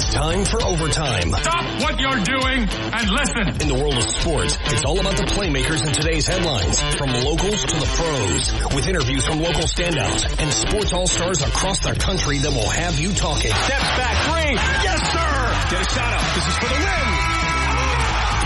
It's time for overtime. Stop what you're doing and listen. In the world of sports, it's all about the playmakers in today's headlines, from locals to the pros, with interviews from local standouts and sports all-stars across the country that will have you talking. Steps back, three. Yes, sir. Get a shot up. This is for the win.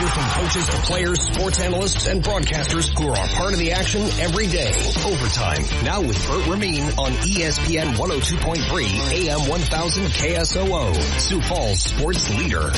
Hear from coaches to players, sports analysts, and broadcasters who are a part of the action every day. Overtime, now with Bert Ramin on ESPN 102.3 AM 1000 KSOO, Sioux Falls sports leader.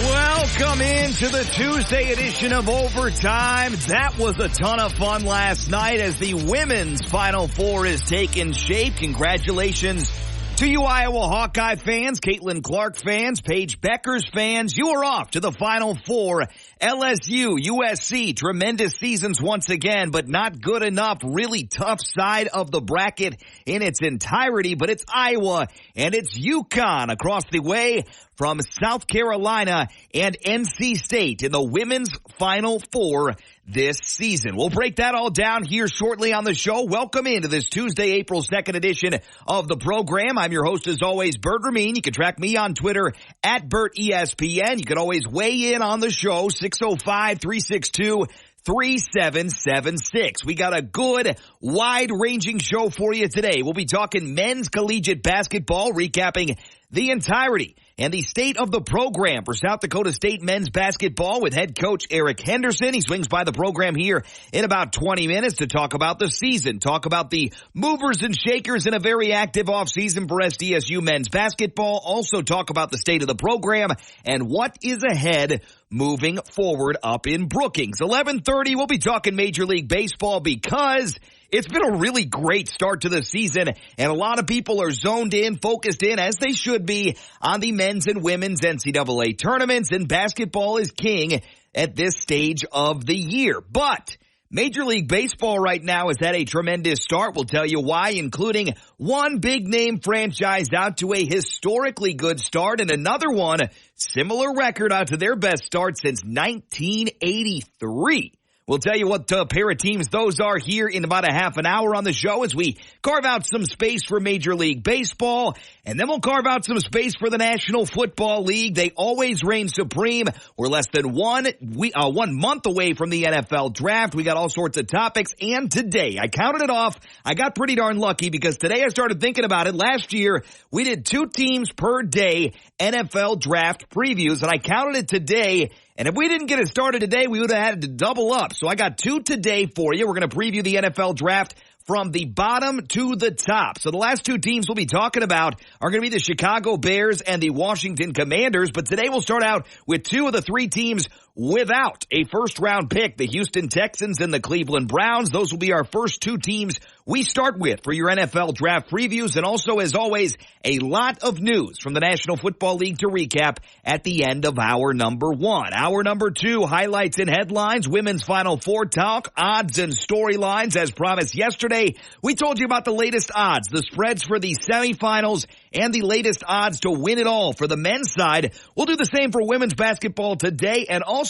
Welcome into the Tuesday edition of Overtime. That was a ton of fun last night as the women's Final Four is taking shape. Congratulations to you Iowa Hawkeye fans, Caitlin Clark fans, Paige Beckers fans. You are off to the Final Four. LSU, USC, tremendous seasons once again, but not good enough. Really tough side of the bracket in its entirety, but it's Iowa and it's UConn across the way from South Carolina and NC State in the women's Final Four this season. We'll break that all down here shortly on the show. Welcome into this Tuesday, April 2nd edition of the program. I'm your host, as always, Bert Ramin. You can track me on Twitter at BertESPN. You can always weigh in on the show, 605-362-3776. We got a good, wide-ranging show for you today. We'll be talking men's collegiate basketball, recapping the entirety and the state of the program for South Dakota State men's basketball with head coach Eric Henderson. He swings by the program here in about 20 minutes to talk about the season, talk about the movers and shakers in a very active offseason for SDSU men's basketball, also talk about the state of the program and what is ahead moving forward up in Brookings. 11:30, we'll be talking Major League Baseball because it's been a really great start to the season, and a lot of people are zoned in, focused in, as they should be, on the men's and women's NCAA tournaments, and basketball is king at this stage of the year. But Major League Baseball right now is at a tremendous start. We'll tell you why, including one big-name franchise out to a historically good start, and another one, similar record out to their best start since 1983. We'll tell you what pair of teams those are here in about a half an hour on the show as we carve out some space for Major League Baseball, and then we'll carve out some space for the National Football League. They always reign supreme. We're less than 1 month away from the NFL draft. We got all sorts of topics, and today, I counted it off. I got pretty darn lucky because today I started thinking about it. Last year, we did 2 teams per day NFL draft previews, and I counted it today. And if we didn't get it started today, we would have had to double up. So I got 2 today for you. We're going to preview the NFL draft from the bottom to the top. So the last 2 teams we'll be talking about are going to be the Chicago Bears and the Washington Commanders. But today we'll start out with 2 of the 3 teams without a first-round pick, the Houston Texans and the Cleveland Browns. Those will be our first 2 teams we start with for your NFL draft previews. And also, as always, a lot of news from the National Football League to recap at the end of hour number 1. Hour number 2, highlights and headlines, women's Final Four talk, odds and storylines. As promised yesterday, we told you about the latest odds, the spreads for the semifinals, and the latest odds to win it all for the men's side. We'll do the same for women's basketball today. And also,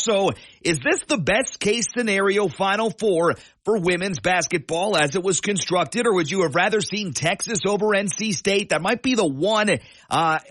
is this the best case scenario Final Four for women's basketball as it was constructed, or would you have rather seen Texas over NC State? That might be the one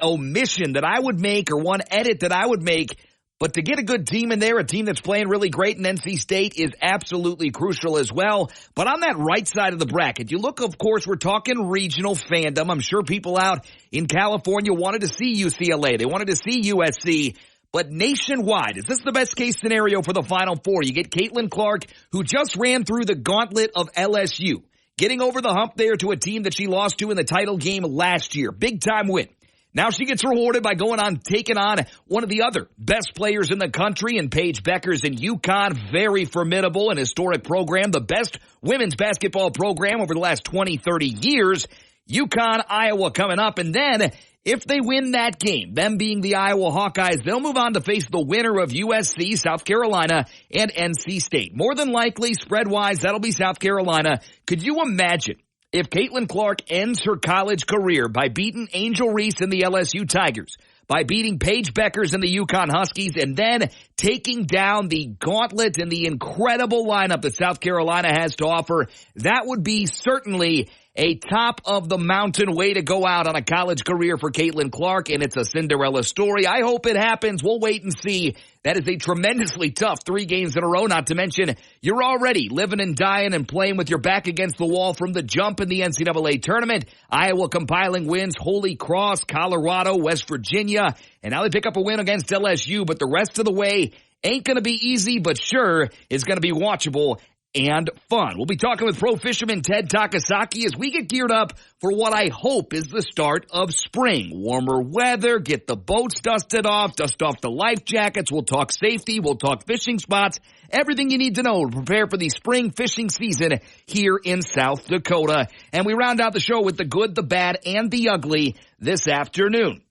omission that I would make, or one edit that I would make. But to get a good team in there, a team that's playing really great in NC State, is absolutely crucial as well. But on that right side of the bracket, you look, of course, we're talking regional fandom. I'm sure people out in California wanted to see UCLA. They wanted to see USC. But nationwide, is this the best case scenario for the Final Four? You get Caitlin Clark, who just ran through the gauntlet of LSU, getting over the hump there to a team that she lost to in the title game last year. Big time win. Now she gets rewarded by taking on one of the other best players in the country in Paige Beckers and UConn. Very formidable and historic program, the best women's basketball program over the last 20, 30 years. UConn, Iowa coming up, and then if they win that game, them being the Iowa Hawkeyes, they'll move on to face the winner of USC, South Carolina, and NC State. More than likely, spread-wise, that'll be South Carolina. Could you imagine if Caitlin Clark ends her college career by beating Angel Reese and the LSU Tigers, by beating Paige Beckers and the Yukon Huskies and then taking down the gauntlet and the incredible lineup that South Carolina has to offer. That would be certainly a top-of-the-mountain way to go out on a college career for Caitlin Clark, and it's a Cinderella story. I hope it happens. We'll wait and see. That is a tremendously tough 3 games in a row, not to mention you're already living and dying and playing with your back against the wall from the jump in the NCAA tournament. Iowa compiling wins, Holy Cross, Colorado, West Virginia, and now they pick up a win against LSU, but the rest of the way ain't going to be easy, but sure is going to be watchable and fun. We'll be talking with pro fisherman Ted Takasaki as we get geared up for what I hope is the start of spring. Warmer weather, get the boats dusted off, dust off the life jackets. We'll talk safety, we'll talk fishing spots, everything you need to know to prepare for the spring fishing season here in South Dakota. And we round out the show with the good, the bad, and the ugly this afternoon.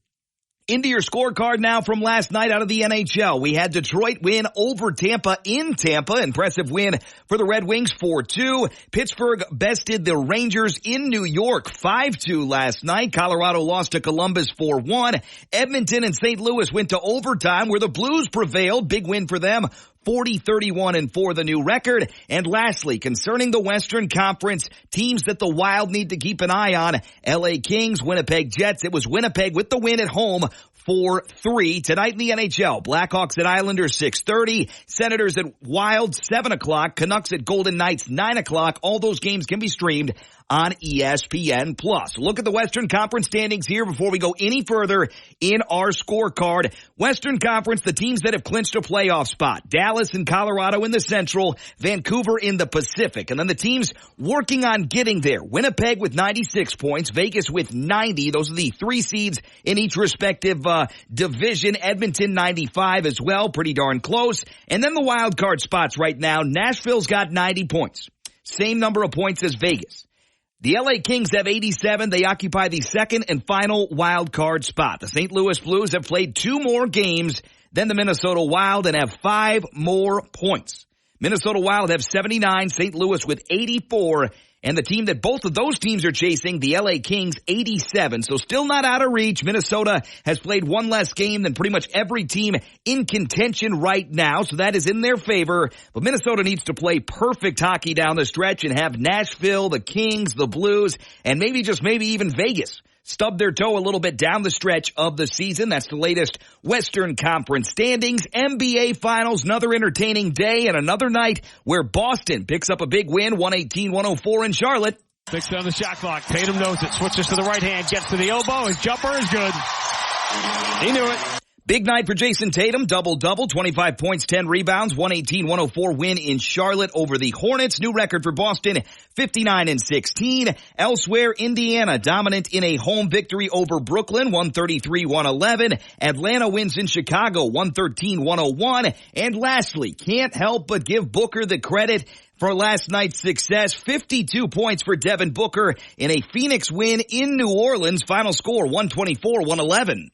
Into your scorecard now from last night out of the NHL. We had Detroit win over Tampa in Tampa. Impressive win for the Red Wings 4-2. Pittsburgh bested the Rangers in New York 5-2 last night. Colorado lost to Columbus 4-1. Edmonton and St. Louis went to overtime where the Blues prevailed. Big win for them. 40-31-4 the new record. And lastly, concerning the Western Conference, teams that the Wild need to keep an eye on, LA Kings, Winnipeg Jets. It was Winnipeg with the win at home 4-3. Tonight in the NHL, Blackhawks at Islanders 6:30, Senators at Wild 7 o'clock, Canucks at Golden Knights 9 o'clock. All those games can be streamed on ESPN+. Look at the Western Conference standings here before we go any further in our scorecard. Western Conference, the teams that have clinched a playoff spot. Dallas and Colorado in the Central, Vancouver in the Pacific. And then the teams working on getting there. Winnipeg with 96 points, Vegas with 90. Those are the 3 seeds in each respective division. Edmonton 95 as well, pretty darn close. And then the wild card spots right now. Nashville's got 90 points. Same number of points as Vegas. The LA Kings have 87. They occupy the second and final wild card spot. The St. Louis Blues have played 2 more games than the Minnesota Wild and have 5 more points. Minnesota Wild have 79, St. Louis with 84, and the team that both of those teams are chasing, the LA Kings, 87. So still not out of reach. Minnesota has played 1 less game than pretty much every team in contention right now, so that is in their favor. But Minnesota needs to play perfect hockey down the stretch and have Nashville, the Kings, the Blues, and maybe even Vegas stub their toe a little bit down the stretch of the season. That's the latest Western Conference standings. NBA Finals, another entertaining day and another night where Boston picks up a big win, 118-104 in Charlotte. 6 on the shot clock. Tatum knows it. Switches to the right hand. Gets to the elbow. His jumper is good. He knew it. Big night for Jason Tatum, double-double, 25 points, 10 rebounds, 118-104 win in Charlotte over the Hornets. New record for Boston, 59-16. Elsewhere, Indiana dominant in a home victory over Brooklyn, 133-111. Atlanta wins in Chicago, 113-101. And lastly, can't help but give Booker the credit for last night's success. 52 points for Devin Booker in a Phoenix win in New Orleans. Final score, 124-111.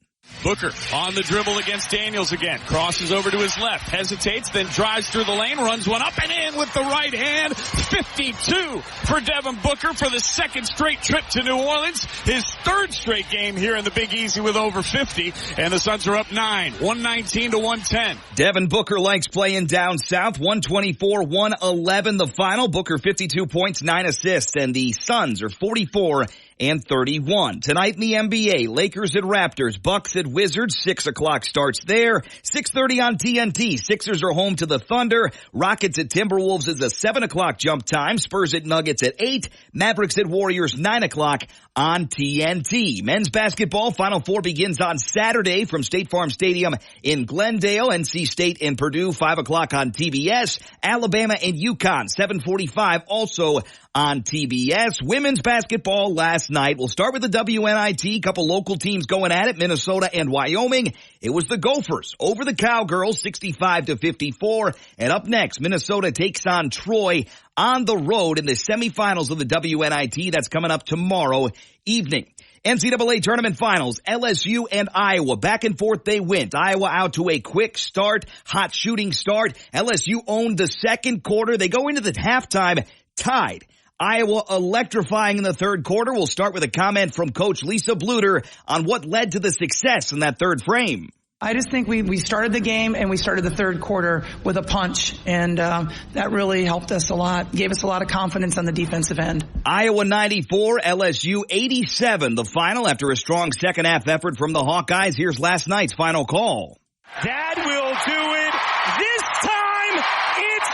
Booker on the dribble against Daniels again. Crosses over to his left. Hesitates, then drives through the lane. Runs one up and in with the right hand. 52 for Devin Booker for the 2nd straight trip to New Orleans. His 3rd straight game here in the Big Easy with over 50. And the Suns are up 9, 119-110. Devin Booker likes playing down south. 124-111 the final. Booker 52 points, 9 assists. And the Suns are 44-31. Tonight in the NBA, Lakers at Raptors, Bucks at Wizards, 6 o'clock starts there. 6:30 on TNT. Sixers are home to the Thunder. Rockets at Timberwolves is a 7 o'clock jump time. Spurs at Nuggets at 8. Mavericks at Warriors, 9 o'clock on TNT. Men's basketball, Final Four begins on Saturday from State Farm Stadium in Glendale. NC State and Purdue, 5 o'clock on TBS. Alabama and UConn, 7:45 also on TBS. Women's basketball last night. We'll start with the WNIT. Couple local teams going at it, Minnesota and Wyoming. It was the Gophers over the Cowgirls, 65-54. And up next, Minnesota takes on Troy on the road in the semifinals of the WNIT. That's coming up tomorrow evening. NCAA Tournament Finals, LSU and Iowa. Back and forth they went. Iowa out to a quick start, hot shooting start. LSU owned the second quarter. They go into the halftime tied Iowa electrifying in the third quarter. We'll start with a comment from Coach Lisa Bluter on what led to the success in that third frame. I just think we started the game and we started the third quarter with a punch, and that really helped us a lot, gave us a lot of confidence on the defensive end. Iowa 94, LSU 87, the final after a strong second half effort from the Hawkeyes. Here's last night's final call. Dad will do it. This time, it's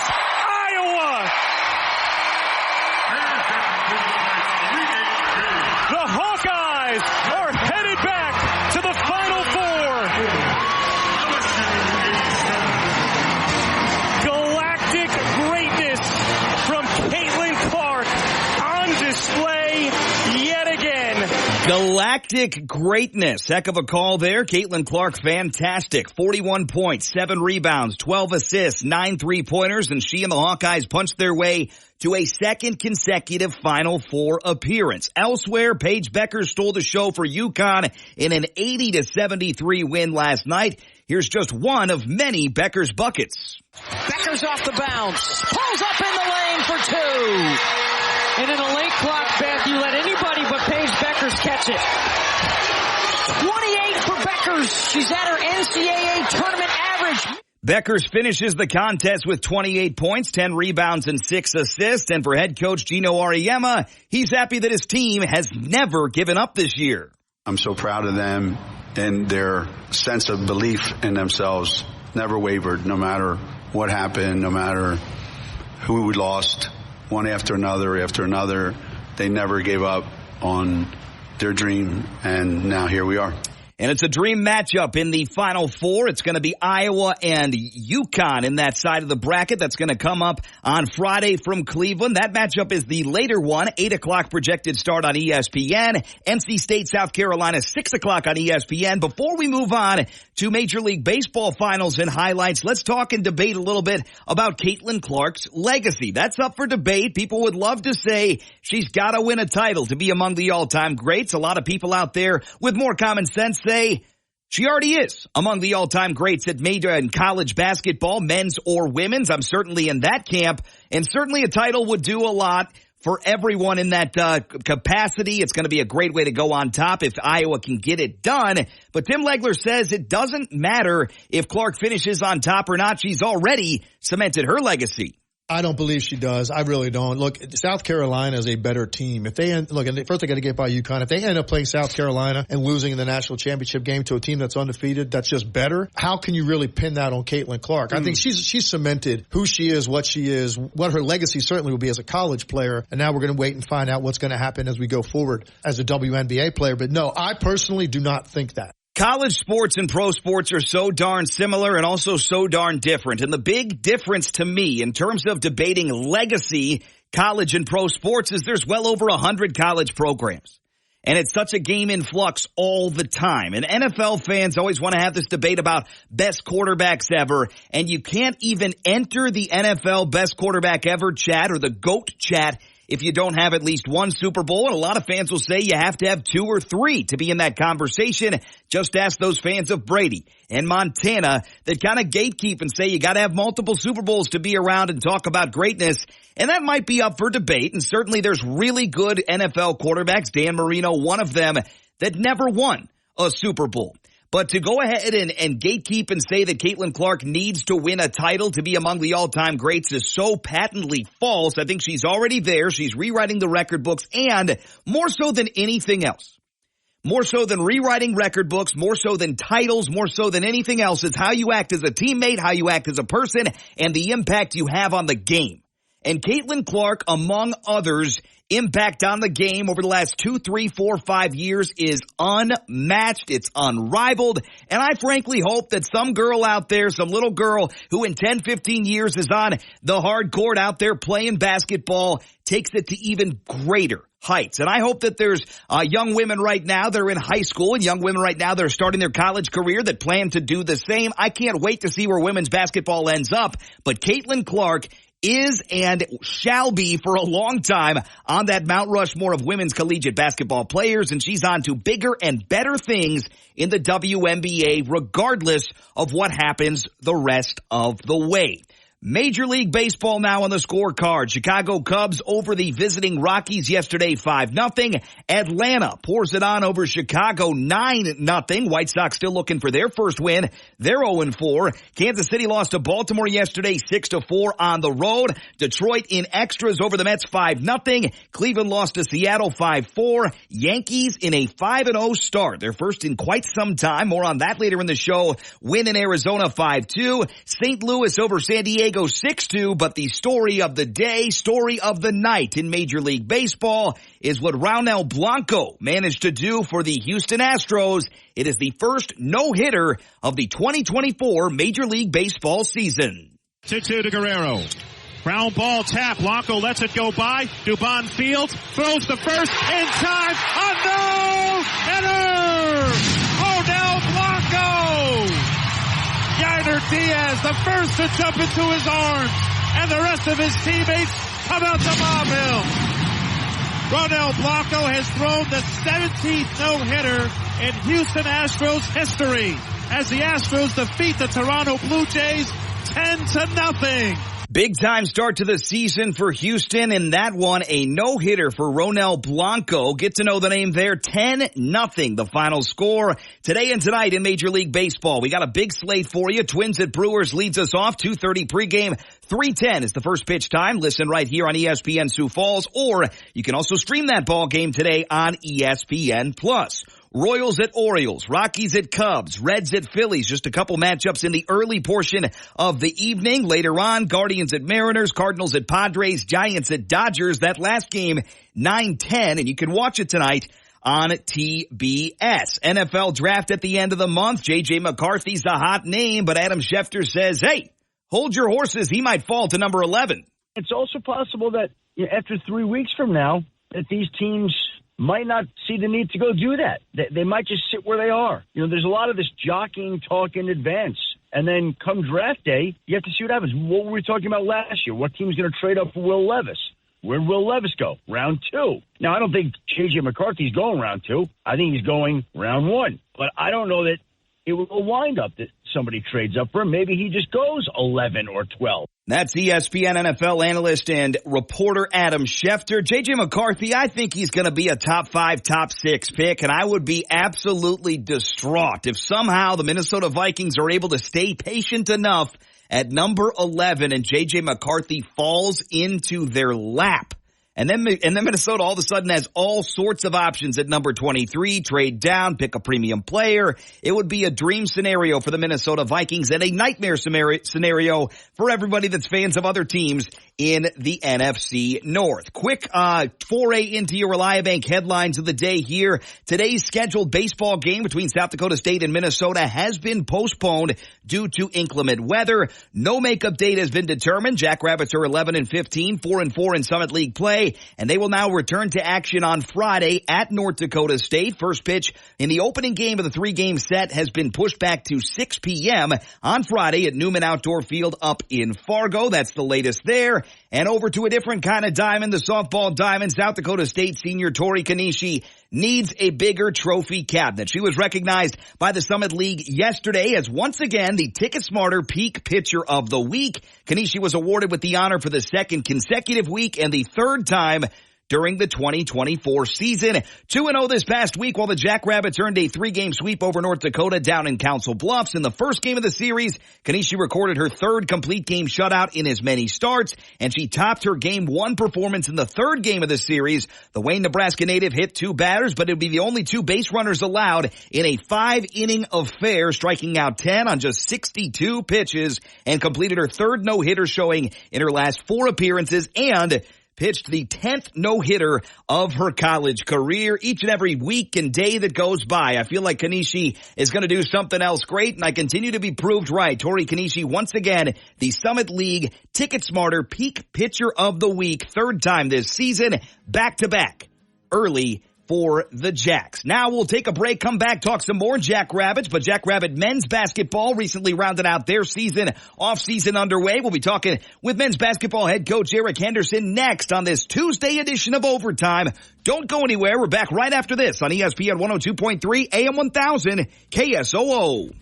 Iowa. The Hawkeyes are headed back to the Final Four. Galactic greatness from Caitlin Clark on display yet again. Galactic greatness. Heck of a call there. Caitlin Clark, fantastic. 41 points, 7 rebounds, 12 assists, 9 3-pointers, and she and the Hawkeyes punched their way to a second consecutive Final Four appearance. Elsewhere, Paige Becker stole the show for UConn in an 80-73 win last night. Here's just one of many Becker's buckets. Becker's off the bounce. Pulls up in the lane for 2. And in a late clock bet, you let anybody but Paige Beckers catch it. 28 for Beckers. She's at her NCAA tournament average. Beckers finishes the contest with 28 points, 10 rebounds, and 6 assists. And for head coach Gino Auriemma, he's happy that his team has never given up this year. I'm so proud of them, and their sense of belief in themselves never wavered, no matter what happened, no matter who we lost, one after another. They never gave up on their dream, and now here we are. And it's a dream matchup in the Final Four. It's going to be Iowa and UConn in that side of the bracket. That's going to come up on Friday from Cleveland. That matchup is the later one, 8 o'clock projected start on ESPN. NC State, South Carolina, 6 o'clock on ESPN. Before we move on to Major League Baseball finals and highlights, let's talk and debate a little bit about Caitlin Clark's legacy. That's up for debate. People would love to say she's got to win a title to be among the all-time greats. A lot of people out there with more common sense say she already is among the all-time greats at major and college basketball, men's or women's. I'm certainly in that camp, and certainly a title would do a lot for everyone in that capacity. It's going to be a great way to go on top if Iowa can get it done. But Tim Legler says it doesn't matter if Clark finishes on top or not. She's already cemented her legacy. I don't believe she does. I really don't. Look, South Carolina is a better team. If they first they got to get by UConn. If they end up playing South Carolina and losing in the national championship game to a team that's undefeated, that's just better. How can you really pin that on Caitlin Clark? I think she's cemented who she is, what her legacy certainly will be as a college player. And now we're going to wait and find out what's going to happen as we go forward as a WNBA player. But no, I personally do not think that. College sports and pro sports are so darn similar and also so darn different. And the big difference to me in terms of debating legacy, college and pro sports, is there's well over 100 college programs. And it's such a game in flux all the time. And NFL fans always want to have this debate about best quarterbacks ever. And you can't even enter the NFL best quarterback ever chat or the GOAT chat if you don't have at least one Super Bowl. And a lot of fans will say you have to have 2 or 3 to be in that conversation. Just ask those fans of Brady and Montana that kind of gatekeep and say you got to have multiple Super Bowls to be around and talk about greatness. And that might be up for debate. And certainly there's really good NFL quarterbacks, Dan Marino, one of them, that never won a Super Bowl. But to go ahead and gatekeep and say that Caitlin Clark needs to win a title to be among the all-time greats is so patently false. I think she's already there. She's rewriting the record books, and more so than anything else, more so than rewriting record books, more so than titles, more so than anything else, is how you act as a teammate, how you act as a person, and the impact you have on the game. And Caitlin Clark, among others, impact on the game over the last 2, 3, 4, 5 years is unmatched. It's unrivaled. And I frankly hope that some girl out there, some little girl who in 10, 15 years is on the hard court out there playing basketball, takes it to even greater heights. And I hope that there's young women right now that are in high school and young women right now that are starting their college career that plan to do the same. I can't wait to see where women's basketball ends up. But Caitlin Clark is and shall be for a long time on that Mount Rushmore of women's collegiate basketball players, and she's on to bigger and better things in the WNBA regardless of what happens the rest of the way. Major League Baseball now on the scorecard. Chicago Cubs over the visiting Rockies yesterday 5-0. Atlanta pours it on over Chicago 9-0. White Sox still looking for their first win. They're 0-4. Kansas City lost to Baltimore yesterday 6-4 on the road. Detroit in extras over the Mets 5-0. Cleveland lost to Seattle 5-4. Yankees in a 5-0 start. Their first in quite some time. More on that later in the show. Win in Arizona 5-2. St. Louis over San Diego 6-2, but the story of the day, story of the night in Major League Baseball is what Ronel Blanco managed to do for the Houston Astros. It is the first no-hitter of the 2024 Major League Baseball season. 2-2 to Guerrero. Ground ball tap. Blanco lets it go by. Dubon fields. Throws to first. In time. A no-hitter! Ronel Blanco! Yainer Diaz, the first to jump into his arms, and the rest of his teammates come out to mob him. Ronel Blanco has thrown the 17th no-hitter in Houston Astros history as the Astros defeat the Toronto Blue Jays 10-0. Big time start to the season for Houston, and that one a no-hitter for Ronel Blanco. Get to know the name there, 10-0, the final score. Today and tonight in Major League Baseball, we got a big slate for you. Twins at Brewers leads us off, 2:30 pregame. 3:10 is the first pitch time. Listen right here on ESPN Sioux Falls, or you can also stream that ball game today on ESPN+. Royals at Orioles, Rockies at Cubs, Reds at Phillies. Just a couple matchups in the early portion of the evening. Later on, Guardians at Mariners, Cardinals at Padres, Giants at Dodgers. That last game, 9-10, and you can watch it tonight on TBS. NFL draft at the end of the month. J.J. McCarthy's a hot name, but Adam Schefter says, hey, hold your horses. He might fall to number 11. It's also possible that after 3 weeks from now, that these teams might not see the need to go do that. They might just sit where they are. There's a lot of this jockeying talk in advance. And then come draft day, you have to see what happens. What were we talking about last year? What team's going to trade up for Will Levis? Where'd Will Levis go? Round 2. Now, I don't think J.J. McCarthy's going round 2. I think he's going round 1. But I don't know that it will wind up that somebody trades up for him. Maybe he just goes 11 or 12. That's ESPN NFL analyst and reporter Adam Schefter. J.J. McCarthy, I think he's going to be a top 5, top 6 pick, and I would be absolutely distraught if somehow the Minnesota Vikings are able to stay patient enough at number 11 and J.J. McCarthy falls into their lap. And then Minnesota all of a sudden has all sorts of options at number 23, trade down, pick a premium player. It would be a dream scenario for the Minnesota Vikings and a nightmare scenario for everybody that's fans of other teams in the NFC North. Quick foray into your Reliabank headlines of the day here. Today's scheduled baseball game between South Dakota State and Minnesota has been postponed due to inclement weather. No makeup date has been determined. Jackrabbits are 11-15, 4-4 in Summit League play, and they will now return to action on Friday at North Dakota State. First pitch in the opening game of the 3-game set has been pushed back to 6 p.m. on Friday at Newman Outdoor Field up in Fargo. That's the latest there. And over to a different kind of diamond, the softball diamond. South Dakota State senior Tori Kanishi needs a bigger trophy cabinet. She was recognized by the Summit League yesterday as once again the Ticket Smarter Peak Pitcher of the Week. Kanishi was awarded with the honor for the second consecutive week and the third time during the 2024 season. 2-0 this past week while the Jackrabbits earned a 3-game sweep over North Dakota down in Council Bluffs. In the first game of the series, Kanishi recorded her third complete game shutout in as many starts, and she topped her Game 1 performance in the third game of the series. The Wayne, Nebraska native hit 2 batters, but it would be the only 2 base runners allowed in a 5-inning affair, striking out 10 on just 62 pitches, and completed her third no-hitter showing in her last 4 appearances, and pitched the 10th no-hitter of her college career. Each and every week and day that goes by, I feel like Kanishi is going to do something else great, and I continue to be proved right. Tori Kanishi, once again, the Summit League Ticket Smarter Peak Pitcher of the Week, third time this season, back-to-back, early for the Jacks. Now we'll take a break, come back, talk some more Jackrabbits, but Jackrabbit men's basketball recently rounded out their season, off-season underway. We'll be talking with men's basketball head coach Eric Henderson next on this Tuesday edition of Overtime. Don't go anywhere. We're back right after this on ESPN 102.3 AM 1000 KSOO.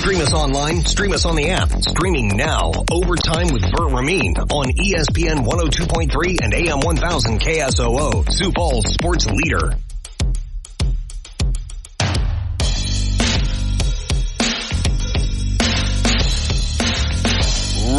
stream us online, stream us on the app. Streaming now, Overtime with Bert Ramin on ESPN 102.3 and AM 1000 KSOO, Sioux Falls sports leader.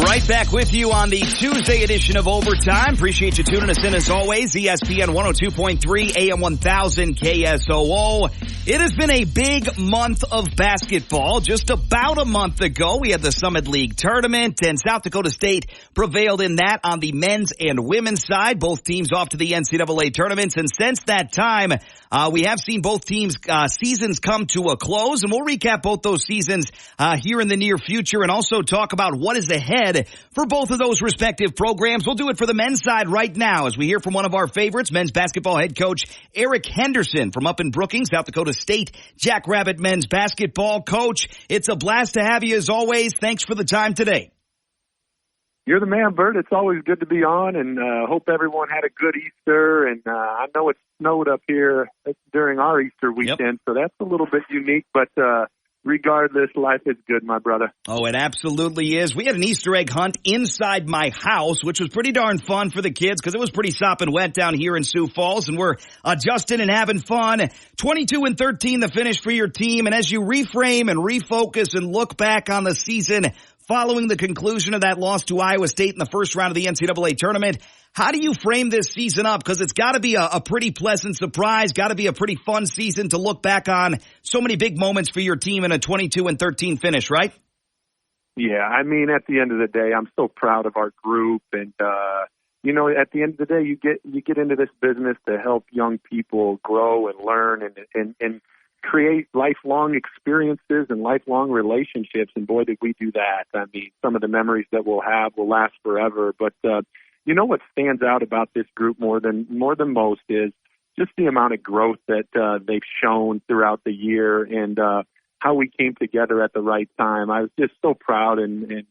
Right back with you on the Tuesday edition of Overtime. Appreciate you tuning us in as always. ESPN 102.3 AM 1000 KSOO. It has been a big month of basketball. Just about a month ago, we had the Summit League tournament, and South Dakota State prevailed in that on the men's and women's side. Both teams off to the NCAA tournaments, and since that time, we have seen both teams' seasons come to a close, and we'll recap both those seasons here in the near future and also talk about what is ahead for both of those respective programs. We'll do it for the men's side right now as we hear from one of our favorites, men's basketball head coach Eric Henderson from up in Brookings, South Dakota State Jackrabbit men's basketball. Coach, it's a blast to have you as always. Thanks for the time today. You're the man, Bert. It's always good to be on, and hope everyone had a good Easter. And I know it snowed up here during our Easter weekend, so that's a little bit unique, but regardless, life is good, my brother. Oh, it absolutely is. We had an Easter egg hunt inside my house, which was pretty darn fun for the kids because it was pretty sopping wet down here in Sioux Falls, and we're adjusting and having fun. 22-13 the finish for your team, and as you reframe and refocus and look back on the season following the conclusion of that loss to Iowa State in the first round of the NCAA tournament, how do you frame this season up? Because it's got to be a pretty pleasant surprise, got to be a pretty fun season to look back on. So many big moments for your team in a 22-13 finish, right? Yeah, I mean, at the end of the day, I'm so proud of our group. And, you know, at the end of the day, you get into this business to help young people grow and learn and create lifelong experiences and lifelong relationships. And boy, did we do that. I mean, some of the memories that we'll have will last forever. But, you know what stands out about this group more than most is just the amount of growth that they've shown throughout the year and how we came together at the right time. I was just so proud, and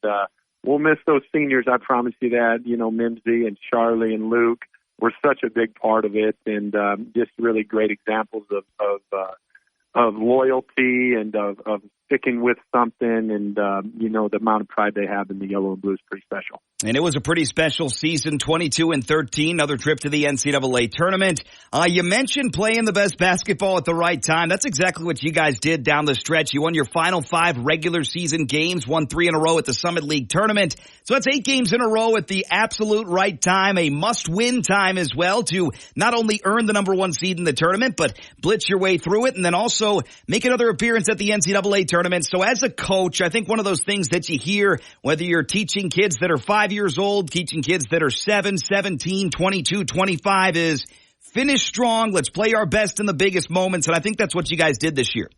we'll miss those seniors. I promise you that. You know, Mimsy and Charlie and Luke were such a big part of it, and just really great examples of loyalty and of sticking with something, and you know, the amount of pride they have in the yellow and blue is pretty special. And it was a pretty special season, 22-13, another trip to the NCAA tournament. You mentioned playing the best basketball at the right time. That's exactly what you guys did down the stretch. You won your final 5 regular season games, won 3 in a row at the Summit League tournament. So that's 8 games in a row at the absolute right time, a must-win time as well to not only earn the number 1 seed in the tournament, but blitz your way through it and then also make another appearance at the NCAA tournament. So as a coach, I think one of those things that you hear, whether you're teaching kids that are 5 years old, teaching kids that are 7, 17, 22, 25 is finish strong. Let's play our best in the biggest moments. And I think that's what you guys did this year.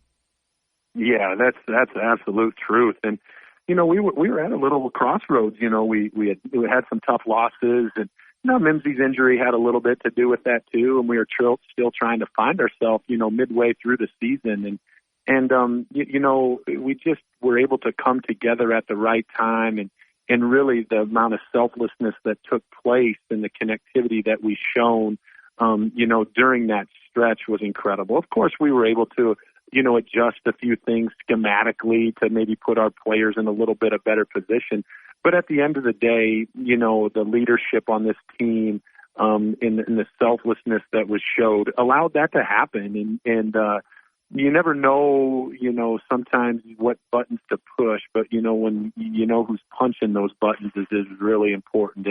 Yeah, that's absolute truth. And, you know, we were at a little crossroads. You know, we had some tough losses, and, you know, Mimsy's injury had a little bit to do with that too. And we were still trying to find ourselves, you know, midway through the season. And you know, we just were able to come together at the right time, and really the amount of selflessness that took place and the connectivity that we shown, you know, during that stretch was incredible. Of course, we were able to, you know, adjust a few things schematically to maybe put our players in a little bit of better position. But at the end of the day, you know, the leadership on this team, and the selflessness that was showed allowed that to happen. And you never know, you know, sometimes what buttons to push, but, you know, when you know who's punching those buttons is really important.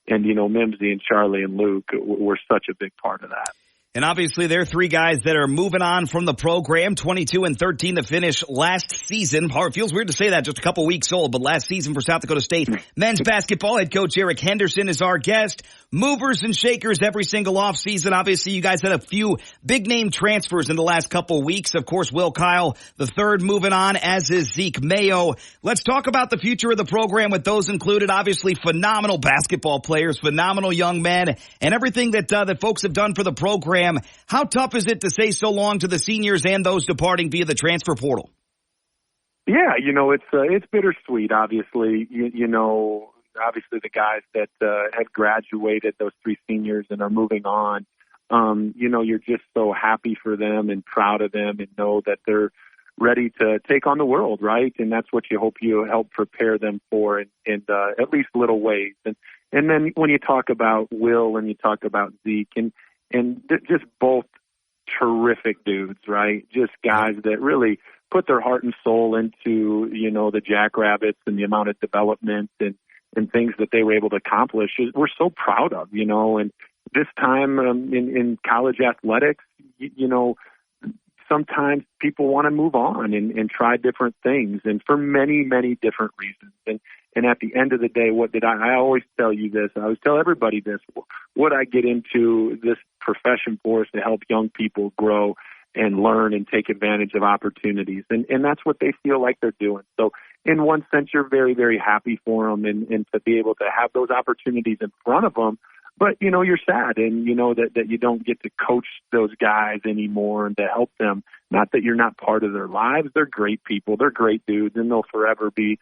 And, you know, Mimsy and Charlie and Luke were such a big part of that. And obviously, there are 3 guys that are moving on from the program, 22-13 to finish last season. It feels weird to say that, just a couple weeks old, but last season for South Dakota State men's basketball, head coach Eric Henderson is our guest. Movers and shakers every single offseason. Obviously, you guys had a few big-name transfers in the last couple weeks. Of course, Will Kyle III moving on, as is Zeke Mayo. Let's talk about the future of the program with those included. Obviously, phenomenal basketball players, phenomenal young men, and everything that folks have done for the program. How tough is it to say so long to the seniors and those departing via the transfer portal? Yeah, you know, it's bittersweet, obviously. You know, obviously the guys that had graduated, those 3 seniors, and are moving on, you know, you're just so happy for them and proud of them and know that they're ready to take on the world, right? And that's what you hope you help prepare them for in at least little ways. And then when you talk about Will and you talk about Zeke and just both terrific dudes, right? Just guys that really put their heart and soul into, the Jackrabbits and the amount of development and things that they were able to accomplish. We're so proud of, and this time in college athletics, sometimes people want to move on and try different things, and for many, many different reasons. And at the end of the day, what did I always tell you this, I always tell everybody this, what I get into this profession for is to help young people grow and learn and take advantage of opportunities. And that's what they feel like they're doing. So in one sense, you're very, very happy for them and to be able to have those opportunities in front of them. But, you're sad and that you don't get to coach those guys anymore and to help them. Not that you're not part of their lives. They're great people. They're great dudes, and they'll forever be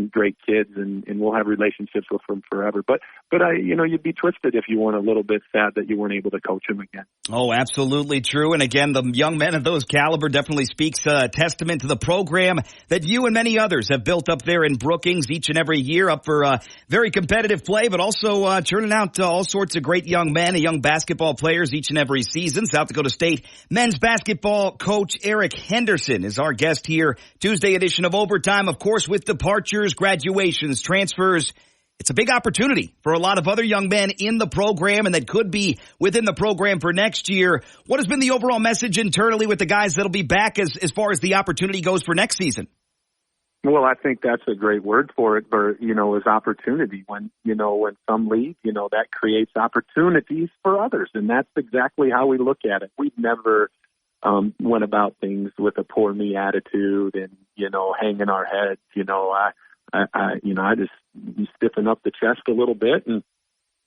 great kids, and we'll have relationships with them forever. But you'd be twisted if you weren't a little bit sad that you weren't able to coach them again. Oh, absolutely true. And again, the young men of those caliber definitely speaks testament to the program that you and many others have built up there in Brookings each and every year, up for very competitive play, but also churning out all sorts of great young men and young basketball players each and every season. South Dakota State men's basketball coach Eric Henderson is our guest here. Tuesday edition of Overtime, of course, with departures, graduations, transfers. It's a big opportunity for a lot of other young men in the program and that could be within the program for next year. What has been the overall message internally with the guys that'll be back as far as the opportunity goes for next season? Well, I think that's a great word for it, Bert, is opportunity. When some leave, that creates opportunities for others. And that's exactly how we look at it. We've never went about things with a poor me attitude and, hanging our heads. I just stiffen up the chest a little bit and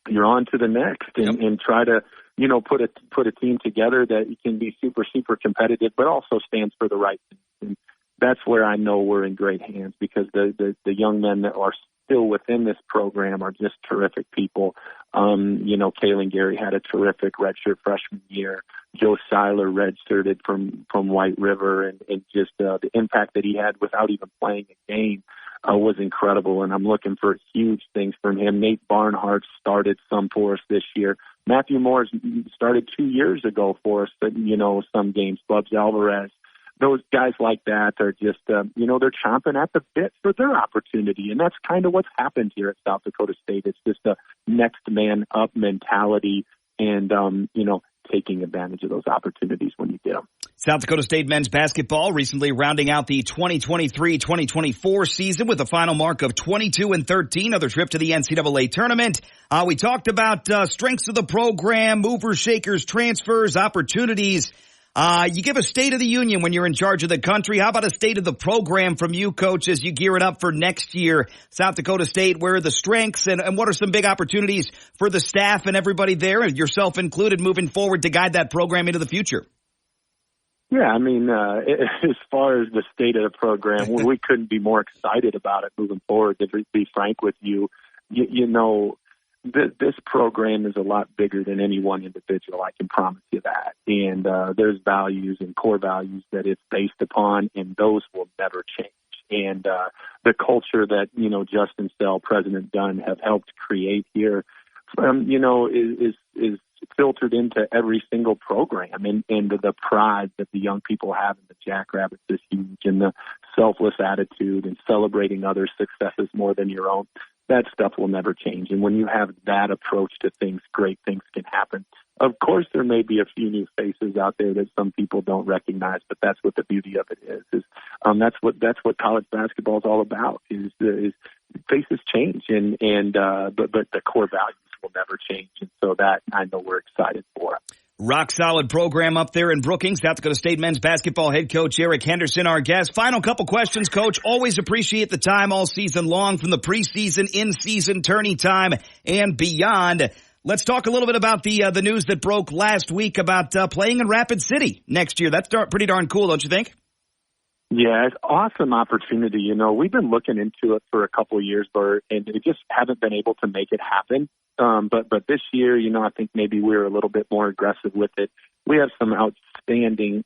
you're on to the next and try to, put a team together that can be super, super competitive, but also stands for the right things. And that's where I know we're in great hands because the young men that are still within this program are just terrific people. Kalen Gary had a terrific redshirt freshman year. Joe Seiler redshirted from White River and just the impact that he had without even playing a game was incredible, and I'm looking for huge things from him. Nate Barnhart started some for us this year. Matthew Moore started 2 years ago for us, but, some games. Bubs Alvarez. Those guys like that are just, they're chomping at the bit for their opportunity, and that's kind of what's happened here at South Dakota State. It's just a next man up mentality and, taking advantage of those opportunities when you get them. South Dakota State men's basketball recently rounding out the 2023-2024 season with a final mark of 22-13, another trip to the NCAA tournament. We talked about strengths of the program, movers, shakers, transfers, opportunities. You give a state of the union when you're in charge of the country. How about a state of the program from you, Coach, as you gear it up for next year? South Dakota State, where are the strengths and what are some big opportunities for the staff and everybody there, and yourself included, moving forward to guide that program into the future? Yeah, as far as the state of the program, we couldn't be more excited about it moving forward. To be frank with you, this program is a lot bigger than any one individual. I can promise you that. And there's values and core values that it's based upon, and those will never change. And the culture that, Justin Sell, President Dunn have helped create here, is filtered into every single program, and the pride that the young people have in the Jackrabbits is huge, and the selfless attitude and celebrating others' successes more than your own. That stuff will never change. And when you have that approach to things, great things can happen. Of course, there may be a few new faces out there that some people don't recognize, but that's what the beauty of it is that's what college basketball is all about. Is faces change, but the core values will never change, and so that I know we're excited for. Rock solid program up there in Brookings. South Dakota State men's basketball head coach Eric Henderson, our guest. Final couple questions, Coach. Always appreciate the time all season long, from the preseason, in-season, tourney time, and beyond. Let's talk a little bit about the news that broke last week about playing in Rapid City next year. That's pretty darn cool, don't you think? Yeah, it's an awesome opportunity. We've been looking into it for a couple of years, Bert, and we just haven't been able to make it happen. But this year, I think maybe we're a little bit more aggressive with it. We have some outstanding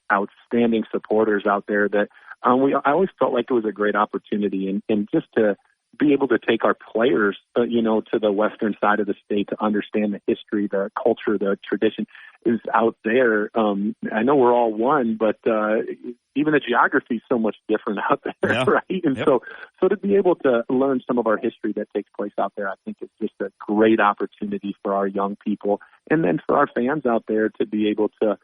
supporters out there that I always felt like it was a great opportunity, and just to be able to take our players, to the western side of the state to understand the history, the culture, the tradition is out there. I know we're all one, but even the geography is so much different out there, right? And so to be able to learn some of our history that takes place out there, I think is just a great opportunity for our young people, and then for our fans out there to be able to,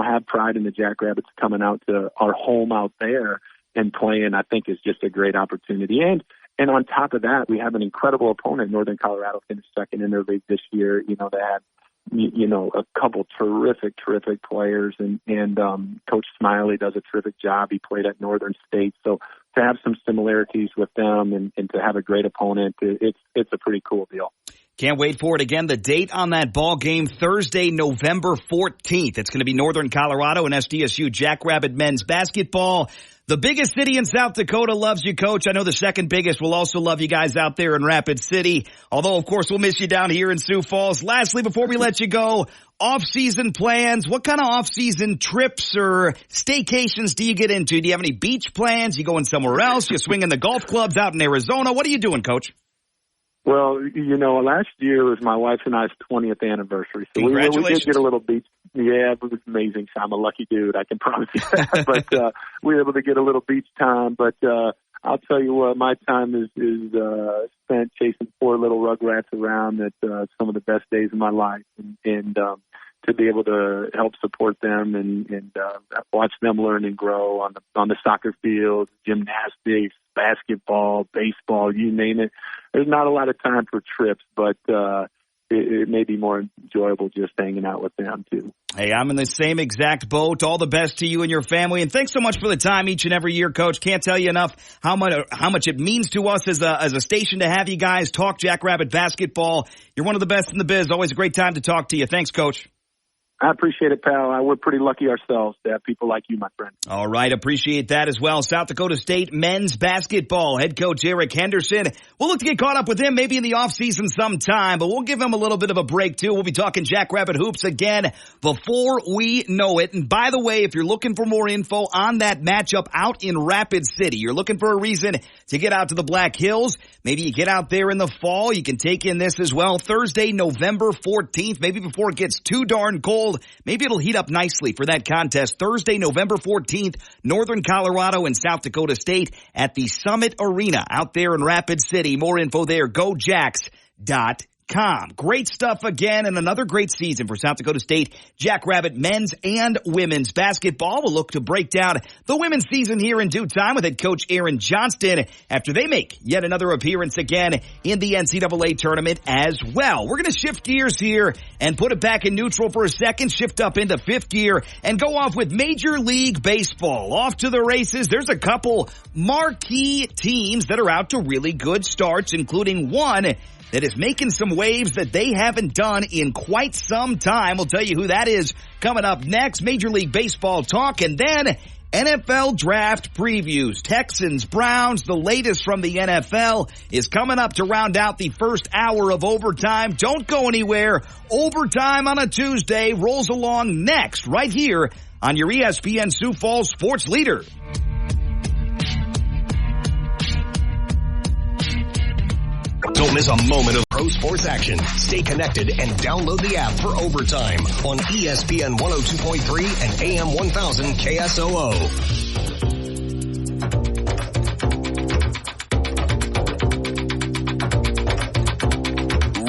have pride in the Jackrabbits coming out to our home out there and playing. I think is just a great opportunity. And on top of that, we have an incredible opponent. Northern Colorado finished second in their league this year. They had, a couple terrific players, and Coach Smiley does a terrific job. He played at Northern State. So to have some similarities with them and to have a great opponent, it's a pretty cool deal. Can't wait for it. Again, the date on that ball game, Thursday, November 14th. It's going to be Northern Colorado and SDSU Jackrabbit men's basketball. The biggest city in South Dakota loves you, Coach. I know the second biggest will also love you guys out there in Rapid City. Although, of course, we'll miss you down here in Sioux Falls. Lastly, before we let you go, off-season plans. What kind of off-season trips or staycations do you get into? Do you have any beach plans? You going somewhere else? You swinging the golf clubs out in Arizona? What are you doing, Coach? Well, last year was my wife and I's 20th anniversary. So we did get a little beach. Yeah, it was amazing. I'm a lucky dude, I can promise you that. But we were able to get a little beach time. But I'll tell you what, my time is spent chasing poor little rugrats around at some of the best days of my life. And to be able to help support them and watch them learn and grow on the soccer field, gymnastics, basketball, baseball, you name it. There's not a lot of time for trips, but it may be more enjoyable just hanging out with them too. Hey, I'm in the same exact boat. All the best to you and your family, and thanks so much for the time each and every year, Coach. Can't tell you enough how much it means to us as a station to have you guys talk Jackrabbit basketball. You're one of the best in the biz. Always a great time to talk to you. Thanks, Coach. I appreciate it, pal. We're pretty lucky ourselves to have people like you, my friend. All right. Appreciate that as well. South Dakota State men's basketball head coach Eric Henderson. We'll look to get caught up with him maybe in the offseason sometime, but we'll give him a little bit of a break too. We'll be talking Jackrabbit hoops again before we know it. And by the way, if you're looking for more info on that matchup out in Rapid City, you're looking for a reason to get out to the Black Hills, maybe you get out there in the fall, you can take in this as well. Thursday, November 14th, maybe before it gets too darn cold. Maybe it'll heat up nicely for that contest. Thursday, November 14th, Northern Colorado and South Dakota State at the Summit Arena out there in Rapid City. More info there, gojacks.com. Great stuff again, and another great season for South Dakota State Jackrabbit men's and women's basketball. We'll look to break down the women's season here in due time with head coach Aaron Johnston after they make yet another appearance again in the NCAA tournament as well. We're going to shift gears here and put it back in neutral for a second, shift up into fifth gear, and go off with Major League Baseball. Off to the races. There's a couple marquee teams that are out to really good starts, including one that is making some waves that they haven't done in quite some time. We'll tell you who that is coming up next. Major League Baseball talk, and then NFL draft previews. Texans, Browns, the latest from the NFL is coming up to round out the first hour of Overtime. Don't go anywhere. Overtime on a Tuesday rolls along next right here on your ESPN Sioux Falls Sports Leader. Don't miss a moment of pro sports action. Stay connected and download the app for Overtime on ESPN 102.3 and AM 1000 KSOO.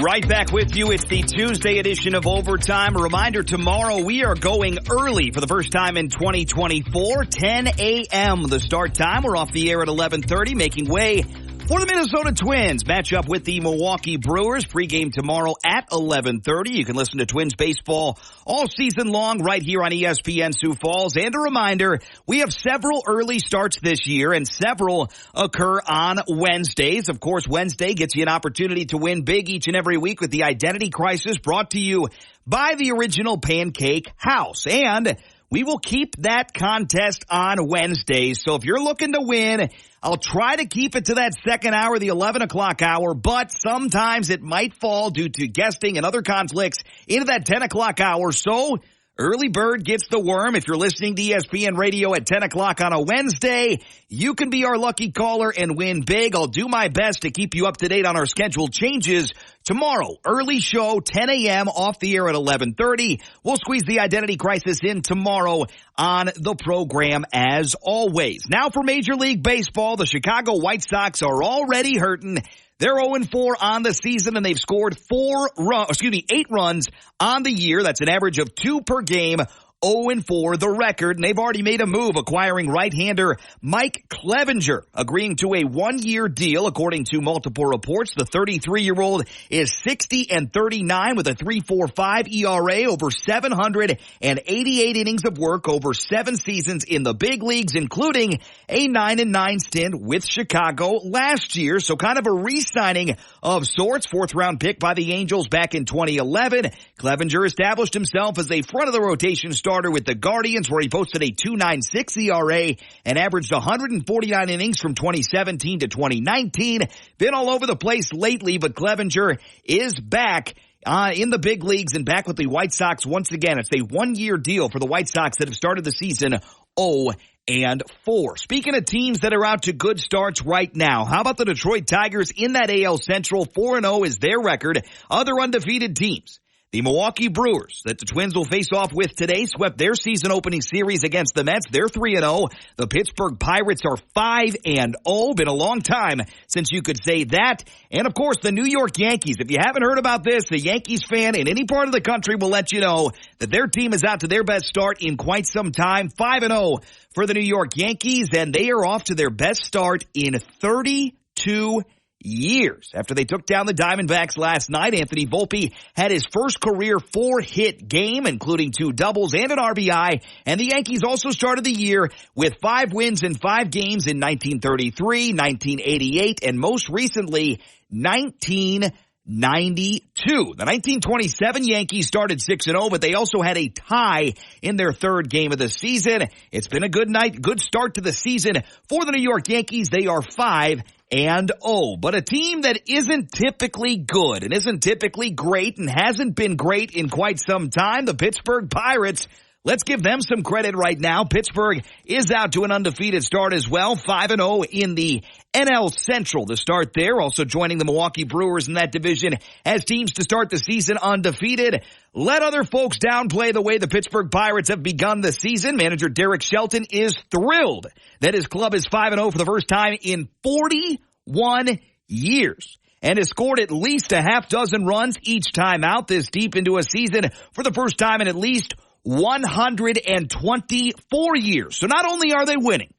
Right back with you. It's the Tuesday edition of Overtime. A reminder, tomorrow we are going early for the first time in 2024. 10 a.m. the start time. We're off the air at 11:30, making way for the Minnesota Twins. Match up with the Milwaukee Brewers. Pregame tomorrow at 11:30. You can listen to Twins baseball all season long right here on ESPN Sioux Falls. And a reminder, we have several early starts this year, and several occur on Wednesdays. Of course, Wednesday gets you an opportunity to win big each and every week with the Identity Crisis, brought to you by the Original Pancake House. And we will keep that contest on Wednesdays. So if you're looking to win, I'll try to keep it to that second hour, the 11 o'clock hour, but sometimes it might fall due to guesting and other conflicts into that 10 o'clock hour. So Early bird gets the worm. If you're listening to ESPN Radio at 10 o'clock on a Wednesday, you can be our lucky caller and win big. I'll do my best to keep you up to date on our scheduled changes. Tomorrow, early show, 10 a.m., off the air at 11:30. We'll squeeze the identity crisis in tomorrow on the program as always. Now for Major League Baseball, the Chicago White Sox are already hurting. They're 0-4 on the season, and they've scored 8 runs on the year. That's an average of 2 per game. 0-4 the record, and they've already made a move acquiring right-hander Mike Clevenger, agreeing to a 1-year deal. According to multiple reports, the 33-year-old is 60-39 with a 3.45 ERA over 788 innings of work over 7 seasons in the big leagues, including a 9-9 stint with Chicago last year. So kind of a re-signing of sorts. 4th-round pick by the Angels back in 2011. Clevenger established himself as a front-of-the-rotation starter with the Guardians, where he posted a 2.96 ERA and averaged 149 innings from 2017 to 2019. Been all over the place lately, but Clevenger is back in the big leagues and back with the White Sox once again. It's a 1-year deal for the White Sox that have started the season 0-4. Speaking of teams that are out to good starts right now, how about the Detroit Tigers in that AL Central? 4-0 is their record. Other undefeated teams: the Milwaukee Brewers, that the Twins will face off with today, swept their season-opening series against the Mets. They're 3-0. The Pittsburgh Pirates are 5-0. Been a long time since you could say that. And, of course, the New York Yankees. If you haven't heard about this, the Yankees fan in any part of the country will let you know that their team is out to their best start in quite some time. 5-0 for the New York Yankees, and they are off to their best start in 32 years. After they took down the Diamondbacks last night, Anthony Volpe had his first career 4-hit game, including 2 doubles and an RBI. And the Yankees also started the year with 5 wins in 5 games in 1933, 1988, and most recently, 1992. The 1927 Yankees started 6-0, but they also had a tie in their 3rd game of the season. It's been a good start to the season for the New York Yankees. They are 5-0. But a team that isn't typically good and isn't typically great and hasn't been great in quite some time, the Pittsburgh Pirates. Let's give them some credit right now. Pittsburgh is out to an undefeated start as well, 5-0 in the NL Central to start there. Also joining the Milwaukee Brewers in that division as teams to start the season undefeated. Let other folks downplay the way the Pittsburgh Pirates have begun the season. Manager Derek Shelton is thrilled that his club is 5-0 for the first time in 41 years. And has scored at least a half dozen runs each time out this deep into a season for the first time in at least 124 years. So not only are they winning,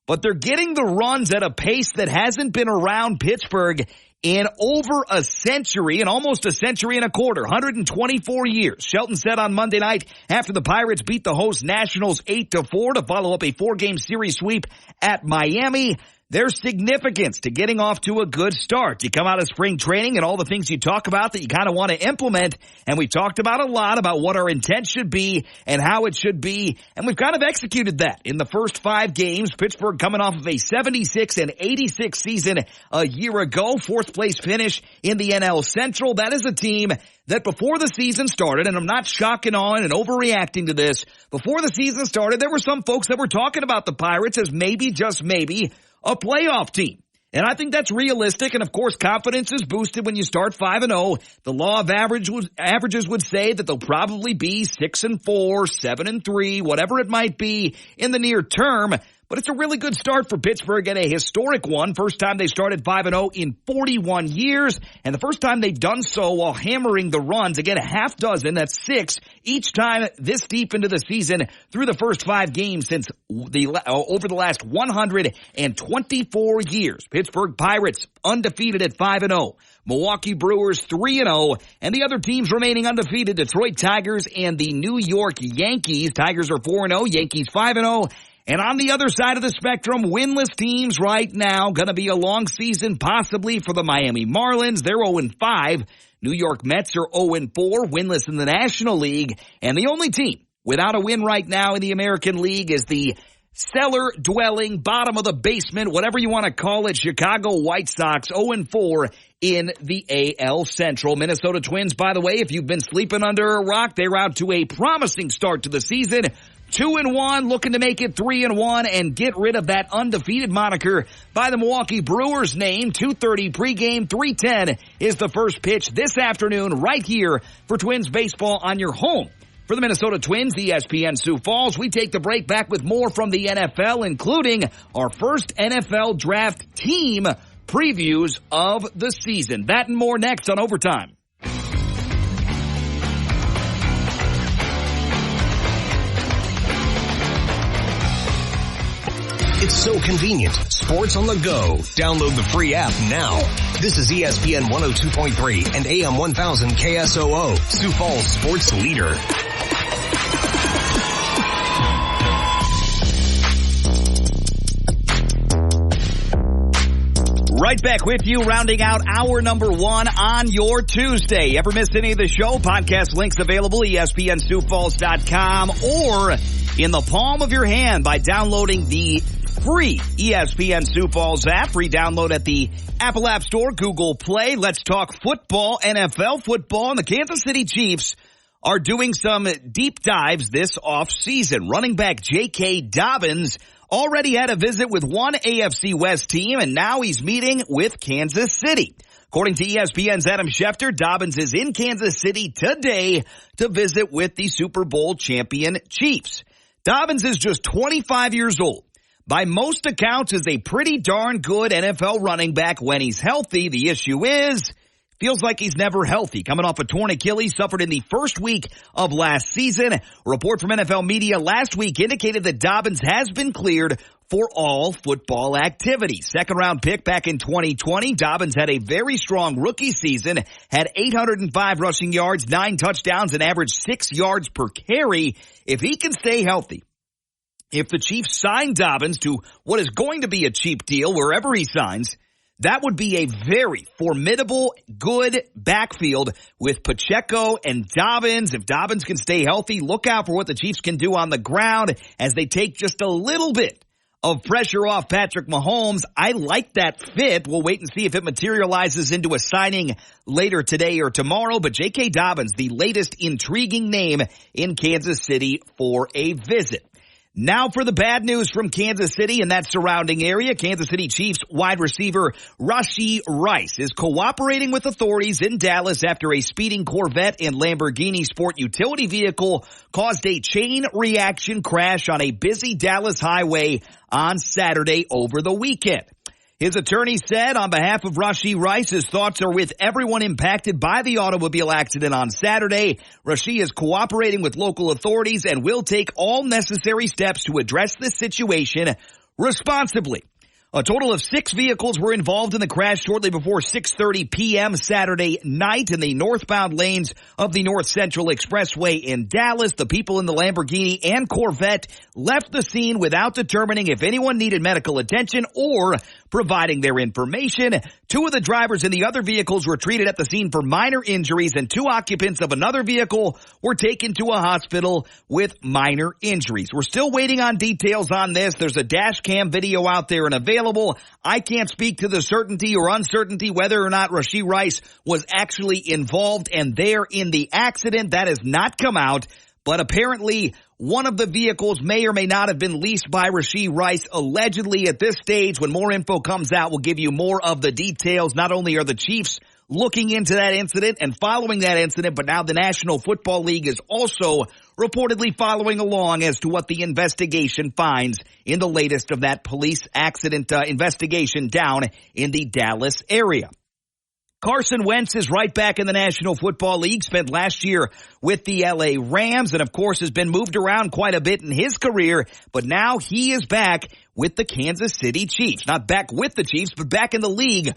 but they're getting the runs at a pace that hasn't been around Pittsburgh in over a century, and almost a century and a quarter, 124 years. Shelton said on Monday night after the Pirates beat the host Nationals 8-4 to follow up a 4-game series sweep at Miami. There's significance to getting off to a good start. You come out of spring training and all the things you talk about that you kind of want to implement, and we've talked about a lot about what our intent should be and how it should be, and we've kind of executed that in the first 5 games. Pittsburgh coming off of a 76-86 season a year ago, 4th place finish in the NL Central. That is a team that before the season started, and I'm not shocking on and overreacting to this, before the season started, there were some folks that were talking about the Pirates as maybe, just maybe, a playoff team. And I think that's realistic. And of course, confidence is boosted when you start 5-0. The law of averages would say that they'll probably be 6-4, 7-3, whatever it might be in the near term. But it's a really good start for Pittsburgh and a historic one. First time they started 5-0 in 41 years. And the first time they've done so while hammering the runs. Again, a half dozen, that's 6 each time this deep into the season through the first 5 games since over the last 124 years. Pittsburgh Pirates undefeated at 5-0. Milwaukee Brewers 3-0, and the other teams remaining undefeated, Detroit Tigers and the New York Yankees. Tigers are 4-0, Yankees 5-0. And on the other side of the spectrum, winless teams right now. Going to be a long season possibly for the Miami Marlins. They're 0-5. New York Mets are 0-4, winless in the National League. And the only team without a win right now in the American League is the cellar-dwelling, bottom of the basement, whatever you want to call it, Chicago White Sox 0-4 in the AL Central. Minnesota Twins, by the way, if you've been sleeping under a rock, they're out to a promising start to the season. 2-1, looking to make it 3-1 and get rid of that undefeated moniker by the Milwaukee Brewers name. 2:30 pregame, 3:10 is the first pitch this afternoon right here for Twins baseball on your home. For the Minnesota Twins, ESPN Sioux Falls, we take the break back with more from the NFL, including our first NFL draft team previews of the season. That and more next on Overtime. It's so convenient. Sports on the go. Download the free app now. This is ESPN 102.3 and AM 1000 KSOO, Sioux Falls sports leader. Right back with you, rounding out hour number 1 on your Tuesday. Ever missed any of the show? Podcast links available, ESPNSiouxFalls.com, or in the palm of your hand by downloading the free ESPN Sioux Falls app. Free download at the Apple App Store, Google Play. Let's talk football, NFL football, and the Kansas City Chiefs are doing some deep dives this offseason. Running back J.K. Dobbins already had a visit with one AFC West team, and now he's meeting with Kansas City. According to ESPN's Adam Schefter, Dobbins is in Kansas City today to visit with the Super Bowl champion Chiefs. Dobbins is just 25 years old. By most accounts, is a pretty darn good NFL running back when he's healthy. The issue is, feels like he's never healthy. Coming off a torn Achilles suffered in the first week of last season. A report from NFL media last week indicated that Dobbins has been cleared for all football activity. Second round pick back in 2020. Dobbins had a very strong rookie season, had 805 rushing yards, 9 touchdowns, and averaged 6 yards per carry. If he can stay healthy, if the Chiefs sign Dobbins to what is going to be a cheap deal wherever he signs, that would be a very formidable, good backfield with Pacheco and Dobbins. If Dobbins can stay healthy, look out for what the Chiefs can do on the ground as they take just a little bit of pressure off Patrick Mahomes. I like that fit. We'll wait and see if it materializes into a signing later today or tomorrow. But J.K. Dobbins, the latest intriguing name in Kansas City for a visit. Now for the bad news from Kansas City and that surrounding area. Kansas City Chiefs wide receiver Rashee Rice is cooperating with authorities in Dallas after a speeding Corvette and Lamborghini sport utility vehicle caused a chain reaction crash on a busy Dallas highway on Saturday over the weekend. His attorney said on behalf of Rashee Rice, his thoughts are with everyone impacted by the automobile accident on Saturday. Rashee is cooperating with local authorities and will take all necessary steps to address this situation responsibly. A total of 6 vehicles were involved in the crash shortly before 6:30 p.m. Saturday night in the northbound lanes of the North Central Expressway in Dallas. The people in the Lamborghini and Corvette left the scene without determining if anyone needed medical attention or providing their information. 2 of the drivers in the other vehicles were treated at the scene for minor injuries, and 2 occupants of another vehicle were taken to a hospital with minor injuries. We're still waiting on details on this. There's a dash cam video out there and available. I can't speak to the certainty or uncertainty whether or not Rashee Rice was actually involved and there in the accident. That has not come out, but apparently one of the vehicles may or may not have been leased by Rashee Rice. Allegedly, at this stage, when more info comes out, we'll give you more of the details. Not only are the Chiefs looking into that incident and following that incident, but now the National Football League is also reportedly following along as to what the investigation finds in the latest of that police accident investigation down in the Dallas area. Carson Wentz is right back in the National Football League, spent last year with the LA Rams, and of course has been moved around quite a bit in his career, but now he is back with the Kansas City Chiefs. Not back with the Chiefs, but back in the league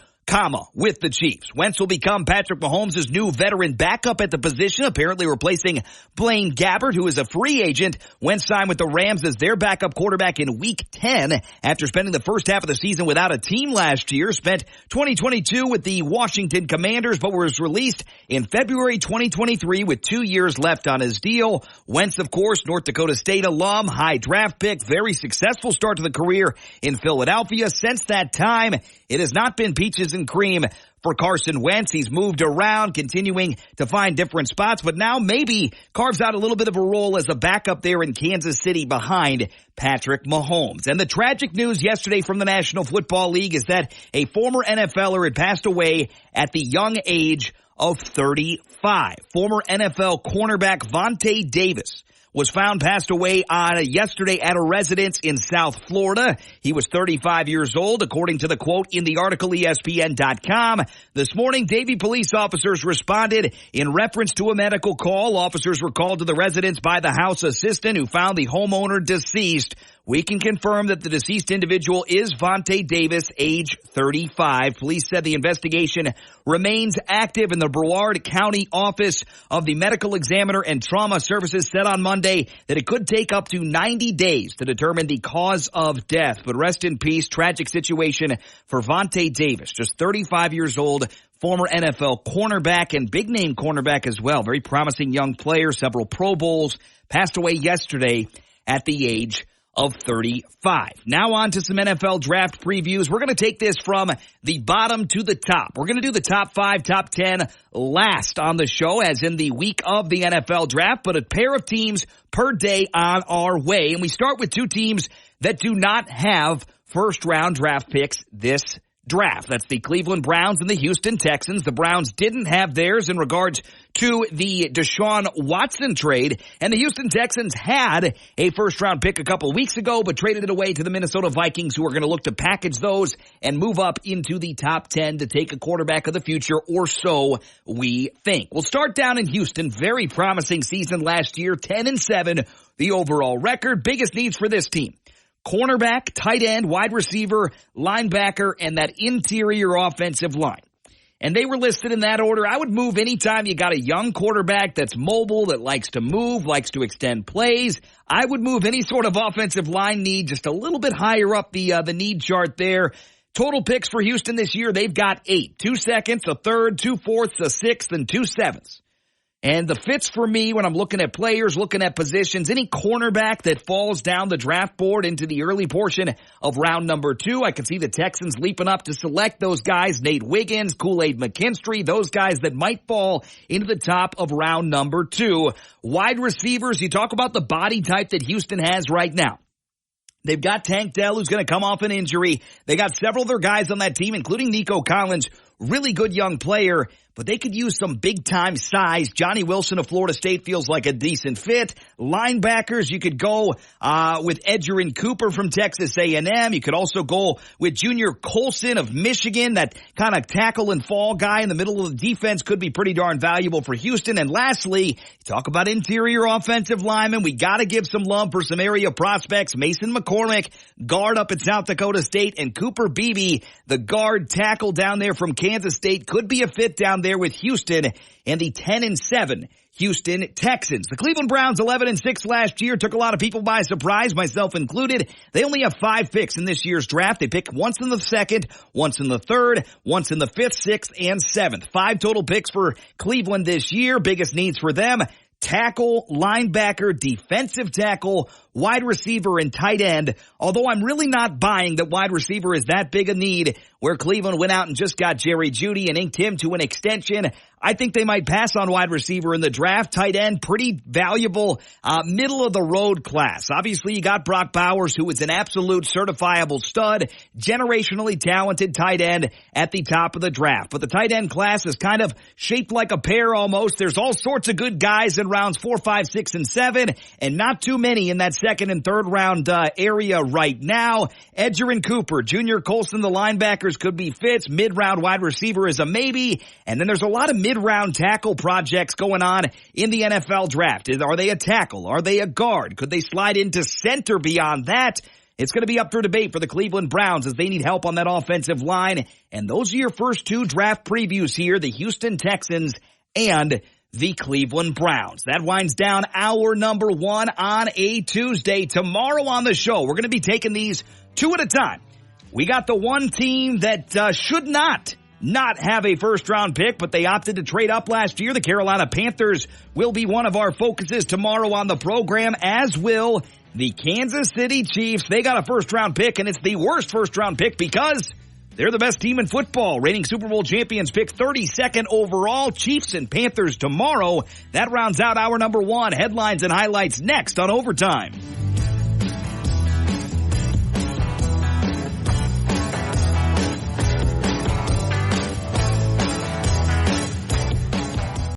with the Chiefs. Wentz will become Patrick Mahomes' new veteran backup at the position, apparently replacing Blaine Gabbert, who is a free agent. Wentz signed with the Rams as their backup quarterback in Week 10 after spending the first half of the season without a team last year. Spent 2022 with the Washington Commanders, but was released in February 2023 with 2 years left on his deal. Wentz, of course, North Dakota State alum, high draft pick, very successful start to the career in Philadelphia. Since that time, it has not been peaches and cream for Carson Wentz. He's moved around, continuing to find different spots, but now maybe carves out a little bit of a role as a backup there in Kansas City behind Patrick Mahomes. And the tragic news yesterday from the National Football League is that a former NFLer had passed away at the young age of 35. Former NFL cornerback Vontae Davis was found passed away yesterday at a residence in South Florida. He was 35 years old, according to the quote in the article ESPN.com. This morning, Davie police officers responded in reference to a medical call. Officers were called to the residence by the house assistant who found the homeowner deceased. We can confirm that the deceased individual is Vontae Davis, age 35. Police said the investigation remains active, and the Broward County Office of the Medical Examiner and Trauma Services said on Monday that it could take up to 90 days to determine the cause of death. But rest in peace, tragic situation for Vontae Davis, just 35 years old, former NFL cornerback and big-name cornerback as well. Very promising young player, several Pro Bowls, passed away yesterday at the age of 35. Now on to some NFL draft previews. We're going to take this from the bottom to the top. We're going to do the top 5, top 10 last on the show, as in the week of the NFL draft, but a pair of teams per day on our way. And we start with two teams that do not have first-round draft picks this draft. That's the Cleveland Browns and the Houston Texans. The Browns didn't have theirs in regards to the Deshaun Watson trade, and the Houston Texans had a first-round pick a couple of weeks ago, but traded it away to the Minnesota Vikings, who are going to look to package those and move up into the top 10 to take a quarterback of the future, or so we think. We'll start down in Houston. Very promising season last year, 10-7, the overall record. Biggest needs for this team: cornerback, tight end, wide receiver, linebacker, and that interior offensive line. And they were listed in that order. I would move anytime you got a young quarterback that's mobile, that likes to move, likes to extend plays. I would move any sort of offensive line need just a little bit higher up the need chart there. Total picks for Houston this year, they've got 8. 2 seconds, a third, 2 fourths, a sixth, and 2 sevenths. And the fits for me when I'm looking at players, looking at positions, any cornerback that falls down the draft board into the early portion of round number 2, I can see the Texans leaping up to select those guys: Nate Wiggins, Kool-Aid McKinstry, those guys that might fall into the top of round number 2. Wide receivers, you talk about the body type that Houston has right now. They've got Tank Dell, who's going to come off an injury. They got several of their guys on that team, including Nico Collins, really good young player, but they could use some big-time size. Johnny Wilson of Florida State feels like a decent fit. Linebackers, you could go with Edgerrin Cooper from Texas A&M. You could also go with Junior Colson of Michigan. That kind of tackle and fall guy in the middle of the defense could be pretty darn valuable for Houston. And lastly, talk about interior offensive linemen. We got to give some love for some area prospects. Mason McCormick, guard up at South Dakota State, and Cooper Beebe, the guard tackle down there from Kansas State, could be a fit down there with Houston and the 10-7 Houston Texans. The Cleveland Browns 11-6 last year took a lot of people by surprise, myself included. They only have 5 picks in this year's draft. They pick once in the second, once in the third, once in the 5th, 6th, and 7th. 5 total picks for Cleveland this year. Biggest needs for them: tackle, linebacker, defensive tackle, wide receiver, and tight end. Although I'm really not buying that wide receiver is that big a need, where Cleveland went out and just got Jerry Jeudy and inked him to an extension. I think they might pass on wide receiver in the draft. Tight end, pretty valuable, middle-of-the-road class. Obviously, you got Brock Bowers, who is an absolute certifiable stud, generationally talented tight end at the top of the draft. But the tight end class is kind of shaped like a pear almost. There's all sorts of good guys in rounds 4, 5, 6, and 7, and not too many in that second and third round area right now. Edgerrin Cooper, Junior Colson, the linebackers could be fits. Mid-round wide receiver is a maybe. And then there's a lot of mid-round tackle projects going on in the NFL draft. Are they a tackle? Are they a guard? Could they slide into center beyond that? It's going to be up for debate for the Cleveland Browns as they need help on that offensive line. And those are your first two draft previews here, the Houston Texans and the Cleveland Browns. That winds down hour number 1 on a Tuesday. Tomorrow on the show, we're going to be taking these two at a time. We got the one team that should not have a first-round pick, but they opted to trade up last year. The Carolina Panthers will be one of our focuses tomorrow on the program, as will the Kansas City Chiefs. They got a first-round pick, and it's the worst first-round pick because they're the best team in football. Reigning Super Bowl champions pick 32nd overall. Chiefs and Panthers tomorrow. That rounds out hour number 1. Headlines and highlights next on Overtime.